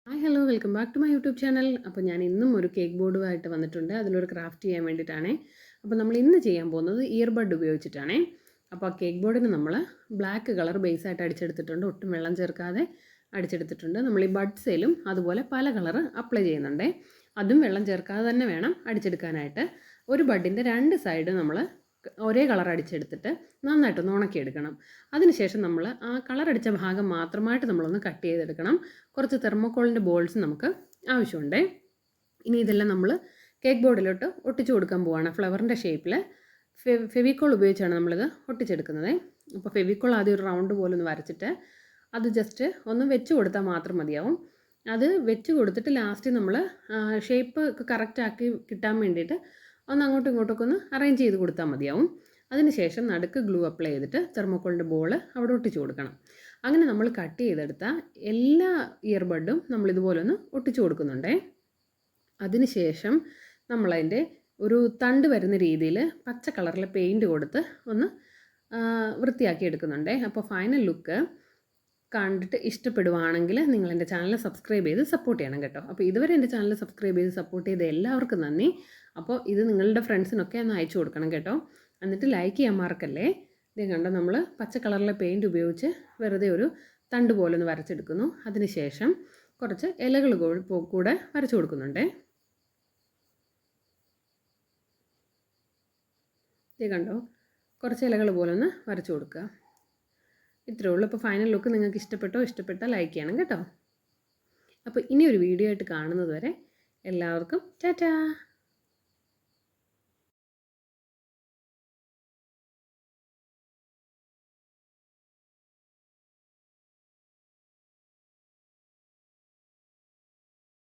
Hi hello welcome back to my YouTube channel. അപ്പോൾ ഞാൻ ഇന്നും ഒരു കേക്ക് ബോർഡുമായിട്ട് വന്നിട്ടുണ്ട്. അതിലൊരു ക്രാഫ്റ്റ് ചെയ്യാൻ വേണ്ടിയിട്ടാണേ. അപ്പോൾ നമ്മൾ ഇന്ന് ചെയ്യാൻ പോകുന്നത് ഇയർബഡ് ഉപയോഗിച്ചിട്ടാണേ. അപ്പോൾ ആ കേക്ക് ബോർഡിന് നമ്മൾ ബ്ലാക്ക് കളർ ബേസായിട്ട് അടിച്ചെടുത്തിട്ടുണ്ട്. ഒട്ടും വെള്ളം ചേർക്കാതെ അടിച്ചെടുത്തിട്ടുണ്ട്. നമ്മൾ ഈ ബഡ്സേലും അതുപോലെ പല കളർ അപ്ലൈ ചെയ്യുന്നുണ്ടേ. അതും വെള്ളം ചേർക്കാതെ തന്നെ വേണം അടിച്ചെടുക്കാനായിട്ട്. ഒരു ബഡിൻ്റെ രണ്ട് സൈഡ് നമ്മൾ ഒരേ കളർ അടിച്ചെടുത്തിട്ട് നന്നായിട്ടൊന്ന് ഉണക്കിയെടുക്കണം. അതിനുശേഷം നമ്മൾ ആ കളർ അടിച്ച ഭാഗം മാത്രമായിട്ട് നമ്മളൊന്ന് കട്ട് ചെയ്തെടുക്കണം. കുറച്ച് തെർമോക്കോളിൻ്റെ ബോൾസ് നമുക്ക് ആവശ്യമുണ്ട്. ഇനി ഇതെല്ലാം നമ്മൾ കേക്ക് ബോർഡിലോട്ട് ഒട്ടിച്ചു കൊടുക്കാൻ പോവുകയാണ്. ഫ്ലവറിൻ്റെ ഷേപ്പിൽ ഫെവിക്കോൾ ഉപയോഗിച്ചാണ് നമ്മളിത് ഒട്ടിച്ചെടുക്കുന്നത്. അപ്പോൾ ഫെവിക്കോൾ ആദ്യം ഒരു റൗണ്ട് പോലെ ഒന്ന് വരച്ചിട്ട് അത് ജസ്റ്റ് ഒന്ന് വെച്ച് കൊടുത്താൽ മാത്രം മതിയാവും. അത് വെച്ച് കൊടുത്തിട്ട് ലാസ്റ്റ് നമ്മൾ ഷേപ്പ് കറക്റ്റാക്കി കിട്ടാൻ വേണ്ടിയിട്ട് ഒന്ന് അങ്ങോട്ടും ഇങ്ങോട്ടൊക്കെ ഒന്ന് അറേഞ്ച് ചെയ്ത് കൊടുത്താൽ മതിയാവും. അതിനുശേഷം നടുക്ക് ഗ്ലൂ അപ്ലൈ ചെയ്തിട്ട് തെർമോക്കോളിൻ്റെ ബോൾ അവിടെ ഒട്ടിച്ച് കൊടുക്കണം. അങ്ങനെ നമ്മൾ കട്ട് ചെയ്തെടുത്ത എല്ലാ ഇയർബഡും നമ്മളിതുപോലെ ഒന്ന് ഒട്ടിച്ചു കൊടുക്കുന്നുണ്ടേ. അതിനുശേഷം നമ്മളതിൻ്റെ ഒരു തണ്ട് വരുന്ന രീതിയിൽ പച്ച കളറിലെ പെയിൻറ്റ് കൊടുത്ത് ഒന്ന് വൃത്തിയാക്കി എടുക്കുന്നുണ്ടേ. അപ്പോൾ ഫൈനൽ ലുക്ക് കണ്ടിട്ട് ഇഷ്ടപ്പെടുവാണെങ്കിൽ നിങ്ങൾ എൻ്റെ ചാനൽ സബ്സ്ക്രൈബ് ചെയ്ത് സപ്പോർട്ട് ചെയ്യണം കേട്ടോ. അപ്പോൾ ഇതുവരെ എൻ്റെ ചാനൽ സബ്സ്ക്രൈബ് ചെയ്ത് സപ്പോർട്ട് ചെയ്ത എല്ലാവർക്കും നന്ദി. അപ്പോൾ ഇത് നിങ്ങളുടെ ഫ്രണ്ട്സിനൊക്കെ ഒന്ന് അയച്ചു കൊടുക്കണം കേട്ടോ. എന്നിട്ട് ലൈക്ക് ചെയ്യാൻ മറക്കല്ലേ. ഇത് കണ്ടോ, നമ്മൾ പച്ച കളറിലെ പെയിൻറ്റ് ഉപയോഗിച്ച് വെറുതെ ഒരു തണ്ട് പോലെ ഒന്ന് വരച്ചെടുക്കുന്നു. അതിനുശേഷം കുറച്ച് ഇലകൾ കൂടെ വരച്ചു കൊടുക്കുന്നുണ്ടേ. ഇത് കണ്ടോ, കുറച്ച് ഇലകൾ പോലെ ഒന്ന് വരച്ചു കൊടുക്കുക. ഇത്രയേ ഉള്ളൂ. അപ്പോൾ ഫൈനൽ ലുക്ക് നിങ്ങൾക്ക് ഇഷ്ടപ്പെട്ടാൽ ലൈക്ക് ചെയ്യണം കേട്ടോ. അപ്പോൾ ഇനി ഒരു വീഡിയോ ആയിട്ട് കാണുന്നത് വരെ എല്ലാവർക്കും ടാറ്റാ.